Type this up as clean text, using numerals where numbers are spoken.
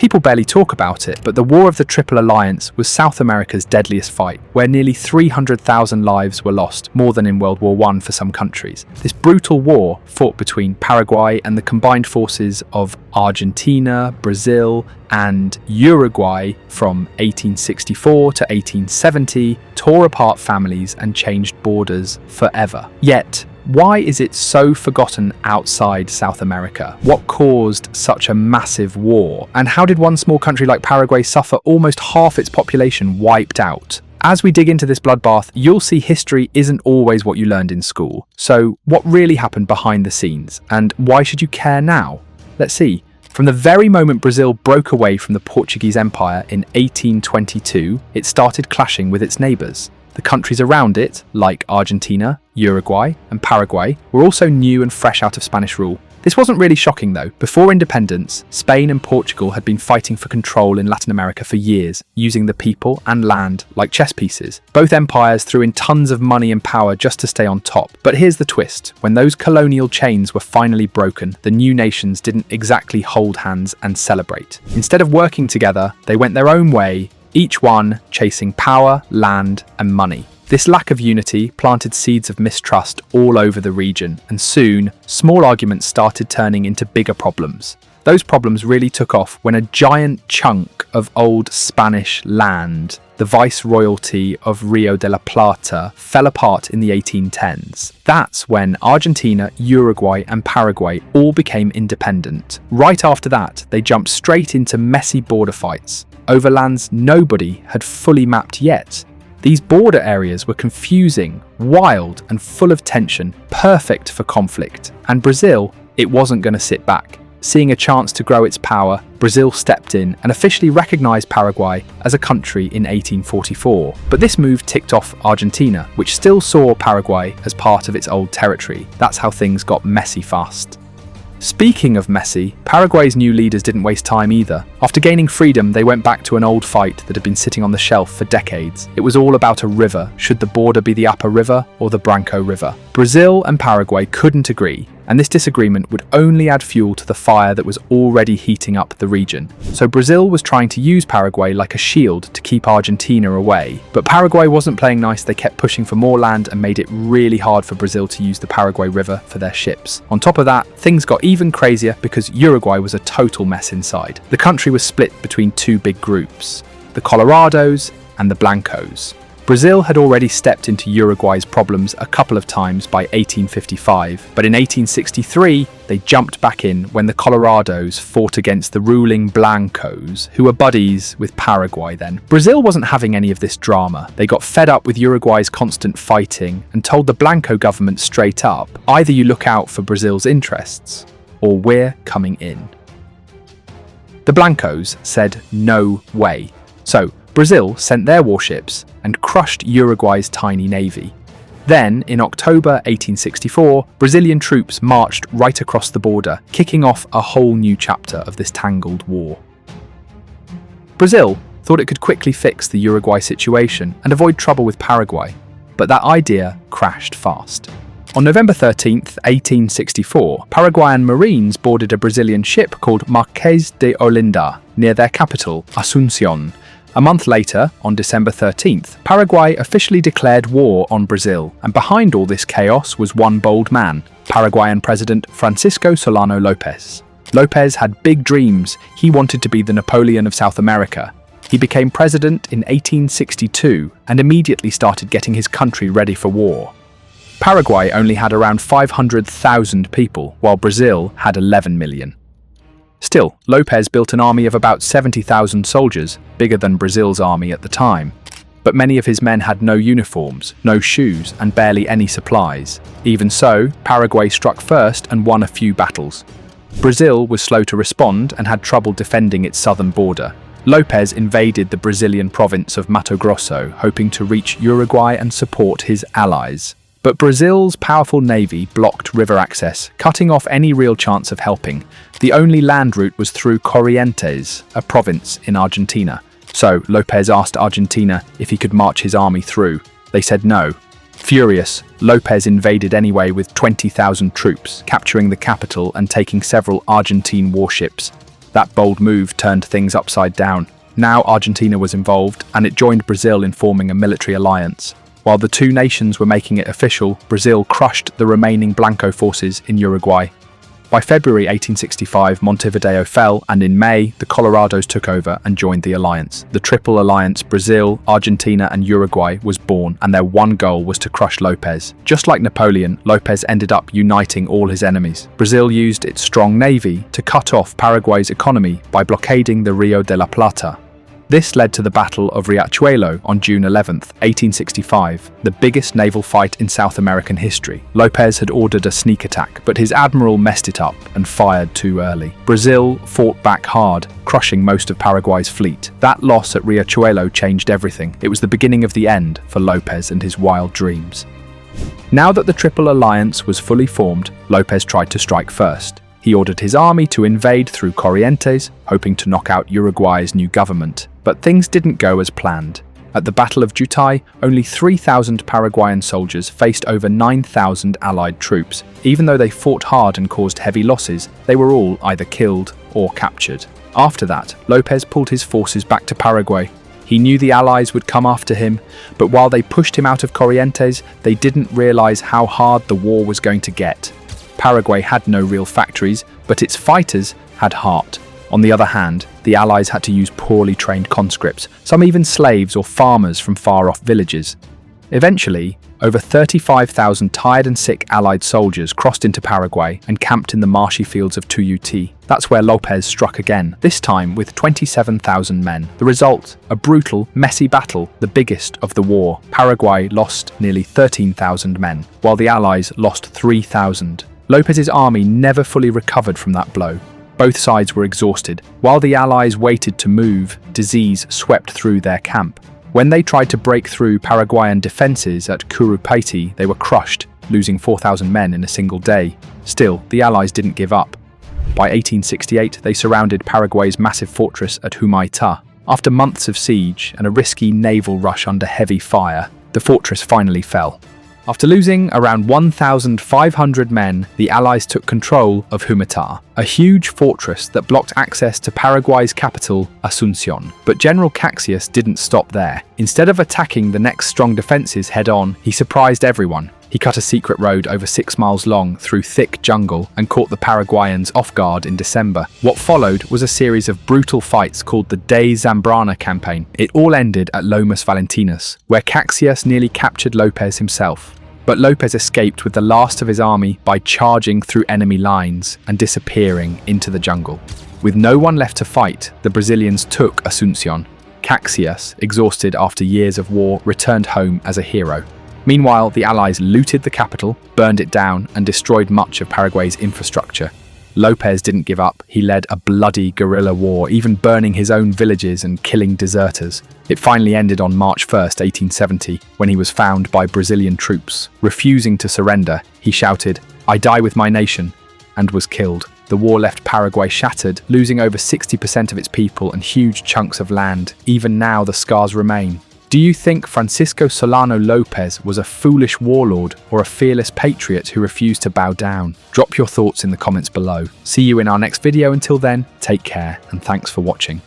People barely talk about it, but the War of the Triple Alliance was South America's deadliest fight, where nearly 300,000 lives were lost, more than in World War I for some countries. This brutal war, fought between Paraguay and the combined forces of Argentina, Brazil, and Uruguay from 1864 to 1870, tore apart families and changed borders forever. Yet, why is it so forgotten outside South America? What caused such a massive war? And how did one small country like Paraguay suffer almost half its population wiped out? As we dig into this bloodbath, you'll see history isn't always what you learned in school. So what really happened behind the scenes? And why should you care now? Let's see. From the very moment Brazil broke away from the Portuguese Empire in 1822, it started clashing with its neighbours. The countries around it, like Argentina, Uruguay, and Paraguay, were also new and fresh out of Spanish rule. This wasn't really shocking though. Before independence, Spain and Portugal had been fighting for control in Latin America for years, using the people and land like chess pieces. Both empires threw in tons of money and power just to stay on top. But here's the twist. When those colonial chains were finally broken, the new nations didn't exactly hold hands and celebrate. Instead of working together, they went their own way, each one chasing power, land, and money. This lack of unity planted seeds of mistrust all over the region, and soon, small arguments started turning into bigger problems. Those problems really took off when a giant chunk of old Spanish land, the viceroyalty of Rio de la Plata, fell apart in the 1810s. That's when Argentina, Uruguay, and Paraguay all became independent. Right after that, they jumped straight into messy border fights over lands nobody had fully mapped yet. These border areas were confusing, wild, and full of tension, perfect for conflict. And Brazil, it wasn't going to sit back. Seeing a chance to grow its power, Brazil stepped in and officially recognized Paraguay as a country in 1844. But this move ticked off Argentina, which still saw Paraguay as part of its old territory. That's how things got messy fast. Speaking of messy, Paraguay's new leaders didn't waste time either. After gaining freedom, they went back to an old fight that had been sitting on the shelf for decades. It was all about a river. Should the border be the Upper River or the Branco River? Brazil and Paraguay couldn't agree, and this disagreement would only add fuel to the fire that was already heating up the region. So Brazil was trying to use Paraguay like a shield to keep Argentina away. But Paraguay wasn't playing nice. They kept pushing for more land and made it really hard for Brazil to use the Paraguay River for their ships. On top of that, things got even crazier because Uruguay was a total mess inside. The country was split between two big groups, the Colorados and the Blancos. Brazil had already stepped into Uruguay's problems a couple of times by 1855, but in 1863 they jumped back in when the Colorados fought against the ruling Blancos, who were buddies with Paraguay then. Brazil wasn't having any of this drama. They got fed up with Uruguay's constant fighting and told the Blanco government straight up, either you look out for Brazil's interests, or we're coming in. The Blancos said no way. So Brazil sent their warships and crushed Uruguay's tiny navy. Then, in October 1864, Brazilian troops marched right across the border, kicking off a whole new chapter of this tangled war. Brazil thought it could quickly fix the Uruguay situation and avoid trouble with Paraguay, but that idea crashed fast. On November 13th, 1864, Paraguayan Marines boarded a Brazilian ship called Marquês de Olinda near their capital, Asunción. A month later, on December 13th, Paraguay officially declared war on Brazil, and behind all this chaos was one bold man, Paraguayan President Francisco Solano López. López had big dreams. He wanted to be the Napoleon of South America. He became president in 1862 and immediately started getting his country ready for war. Paraguay only had around 500,000 people, while Brazil had 11 million. Still, López built an army of about 70,000 soldiers, bigger than Brazil's army at the time. But many of his men had no uniforms, no shoes, and barely any supplies. Even so, Paraguay struck first and won a few battles. Brazil was slow to respond and had trouble defending its southern border. López invaded the Brazilian province of Mato Grosso, hoping to reach Uruguay and support his allies. But Brazil's powerful navy blocked river access, cutting off any real chance of helping. The only land route was through Corrientes, a province in Argentina. So López asked Argentina if he could march his army through. They said no. Furious, López invaded anyway with 20,000 troops, capturing the capital and taking several Argentine warships. That bold move turned things upside down. Now Argentina was involved, and it joined Brazil in forming a military alliance. While the two nations were making it official, Brazil crushed the remaining Blanco forces in Uruguay. By February 1865, Montevideo fell, and in May, the Colorados took over and joined the alliance. The Triple Alliance, Brazil, Argentina, and Uruguay, was born, and their one goal was to crush López. Just like Napoleon, López ended up uniting all his enemies. Brazil used its strong navy to cut off Paraguay's economy by blockading the Rio de la Plata. This led to the Battle of Riachuelo on June 11, 1865, the biggest naval fight in South American history. López had ordered a sneak attack, but his admiral messed it up and fired too early. Brazil fought back hard, crushing most of Paraguay's fleet. That loss at Riachuelo changed everything. It was the beginning of the end for López and his wild dreams. Now that the Triple Alliance was fully formed, López tried to strike first. He ordered his army to invade through Corrientes, hoping to knock out Uruguay's new government. But things didn't go as planned. At the Battle of Jutai, only 3,000 Paraguayan soldiers faced over 9,000 Allied troops. Even though they fought hard and caused heavy losses, they were all either killed or captured. After that, López pulled his forces back to Paraguay. He knew the Allies would come after him, but while they pushed him out of Corrientes, they didn't realize how hard the war was going to get. Paraguay had no real factories, but its fighters had heart. On the other hand, the Allies had to use poorly trained conscripts, some even slaves or farmers from far-off villages. Eventually, over 35,000 tired and sick Allied soldiers crossed into Paraguay and camped in the marshy fields of Tuyuti. That's where López struck again, this time with 27,000 men. The result, a brutal, messy battle, the biggest of the war. Paraguay lost nearly 13,000 men, while the Allies lost 3,000. López's army never fully recovered from that blow. Both sides were exhausted. While the Allies waited to move, disease swept through their camp. When they tried to break through Paraguayan defences at Curupayty, they were crushed, losing 4,000 men in a single day. Still, the Allies didn't give up. By 1868, they surrounded Paraguay's massive fortress at Humaitá. After months of siege and a risky naval rush under heavy fire, the fortress finally fell. After losing around 1,500 men, the Allies took control of Humaitá, a huge fortress that blocked access to Paraguay's capital, Asunción. But General Caxias didn't stop there. Instead of attacking the next strong defences head-on, he surprised everyone. He cut a secret road over 6 miles long through thick jungle and caught the Paraguayans off guard in December. What followed was a series of brutal fights called the De Zambrana campaign. It all ended at Lomas Valentinas, where Caxias nearly captured López himself. But López escaped with the last of his army by charging through enemy lines and disappearing into the jungle. With no one left to fight, the Brazilians took Asunción. Caxias, exhausted after years of war, returned home as a hero. Meanwhile, the Allies looted the capital, burned it down, and destroyed much of Paraguay's infrastructure. López didn't give up. He led a bloody guerrilla war, even burning his own villages and killing deserters. It finally ended on March 1st, 1870, when he was found by Brazilian troops. Refusing to surrender, he shouted, "I die with my nation," and was killed. The war left Paraguay shattered, losing over 60% of its people and huge chunks of land. Even now, the scars remain. Do you think Francisco Solano López was a foolish warlord or a fearless patriot who refused to bow down? Drop your thoughts in the comments below. See you in our next video. Until then, take care and thanks for watching.